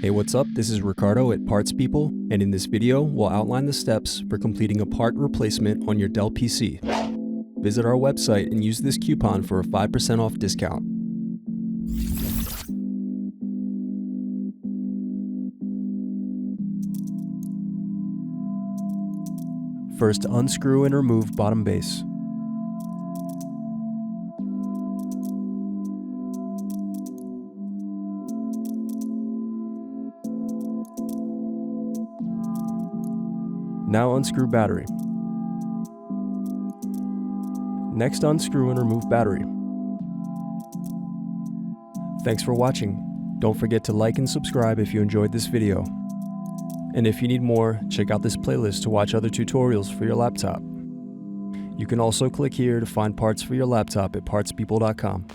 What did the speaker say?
Hey, what's up? This is Ricardo at Parts People, and in this video, we'll outline the steps for completing a part replacement on your Dell PC. Visit our website and use this coupon for a 5% off discount. First, unscrew and remove bottom base. Now unscrew battery. Next, unscrew and remove battery. Thanks for watching. Don't forget to like and subscribe if you enjoyed this video. And if you need more, check out this playlist to watch other tutorials for your laptop. You can also click here to find parts for your laptop at partspeople.com.